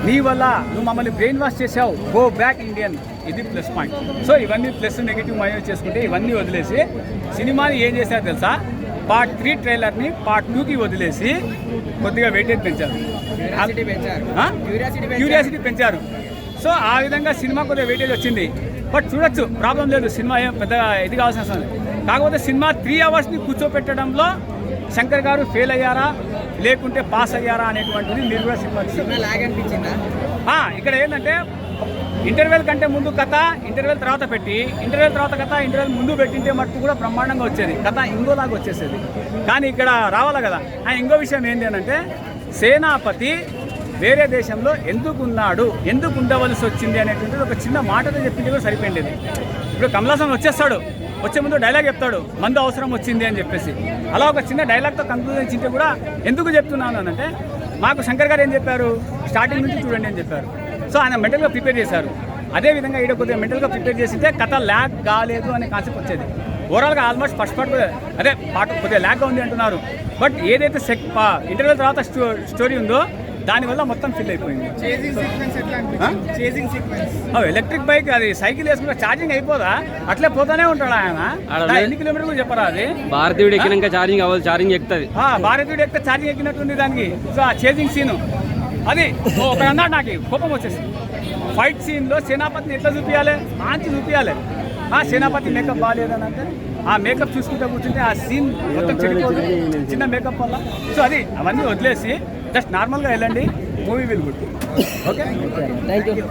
నీ వల్ల నువ్వు మమ్మల్ని బ్రెయిన్ వాష్ చేసావు, గో బ్యాక్ ఇండియన్, ఇది ప్లస్ పాయింట్. సో ఇవన్నీ ప్లస్ నెగిటివ్ మైనస్ చేసుకుంటే ఇవన్నీ వదిలేసి సినిమాని ఏం చేశారు తెలుసా, పార్ట్ 3 ట్రైలర్ని పార్ట్ 2కి వదిలేసి కొద్దిగా వెయిటేజ్ పెంచారు, క్యూరియాసిటీ పెంచారు. సో ఆ విధంగా సినిమా కొద్దిగా వెయిటేజ్ వచ్చింది. బట్ చూడొచ్చు, ప్రాబ్లం లేదు, సినిమా ఏం పెద్దగా ఇది కావాల్సిన అవసరం లేదు. కాకపోతే సినిమా 3 అవర్స్ని కూర్చోపెట్టడంలో శంకర్ గారు ఫెయిల్ అయ్యారా లేకుంటే పాస్ అయ్యారా అనేటువంటిది మీరు కూడా ఇక్కడ ఏంటంటే ఇంటర్వెల్ కంటే ముందు కథ, ఇంటర్వెల్ తర్వాత పెట్టి, ఇంటర్వెల్ తర్వాత కథ, ఇంటర్వెల్ ముందు పెట్టింటే మటుకు కూడా బ్రహ్మాండంగా వచ్చేది, కథ ఇంకోలాగా వచ్చేసేది. కానీ ఇక్కడ రావాలి కదా. ఇంకో విషయం ఏంటి అంటే సేనాపతి వేరే దేశంలో ఎందుకు ఉన్నాడు, ఎందుకు ఉండవలసి వచ్చింది అనేటువంటిది ఒక చిన్న మాటతో చెప్పింది కూడా సరిపోయింది. ఇప్పుడు కమలాసన్ వచ్చేస్తాడు, వచ్చే ముందు డైలాగ్ చెప్తాడు, మందు అవసరం వచ్చింది అని చెప్పేసి. అలా ఒక చిన్న డైలాగ్తో కంక్లూజన్ ఇచ్చింటే కూడా ఎందుకు చెప్తున్నాను అని అంటే, మాకు శంకర్ గారు ఏం చెప్పారు, స్టార్టింగ్ నుంచి చూడండి అని చెప్పారు. సో ఆయన మెంటల్గా ప్రిపేర్ చేశారు. అదేవిధంగా ఈడ కొద్దిగా మెంటల్గా ప్రిపేర్ చేసింటే కథ ల్యాగ్ కాలేదు అనే కాన్సెప్ట్ వచ్చేది. ఓవరాల్గా ఆల్మోస్ట్ ఫస్ట్ పార్ట్ అదే పార్ట్ కొద్దిగా ల్యాగ్గా ఉంది అంటున్నారు. బట్ ఏదైతే ఇంటర్వెల్ తర్వాత స్టోరీ ఉందో దానివల్ల మొత్తం ఫిల్ అయిపోయింది. ఎలక్ట్రిక్ బైక్ అది సైకిల్ వేసుకుంటే ఛార్జింగ్ అయిపోదా, అట్లే పోతానే ఉంటాడు ఆయన. ఎన్ని కిలోమీటర్లు చెప్పరా అది, భారతీయుడు ఎక్కినాక ఛార్జింగ్ అవ్వాలి, ఛార్జింగ్ ఎక్కుతుంది, భారతీయుడు ఎక్కితే ఛార్జింగ్ ఎక్కినట్టుంది దానికి. సో ఆ చేజింగ్ సీను అది ఒక అన్నాడు, నాకు కోపం వచ్చేసి. ఫైట్ సీన్లో సేనాపతిని ఎట్లా చూపించాలి, మంచి చూపించాలి. సేనాపతి మేకప్ బాగాలేదని అంటే ఆ మేకప్ చూసుకుంటూ కూర్చుంటే ఆ సీన్ మొత్తం చెడిపోతుంది చిన్న మేకప్ వల్ల. సో అది అవన్నీ వదిలేసి జస్ట్ నార్మల్గా వెళ్ళండి, movie will good. Okay, thank you.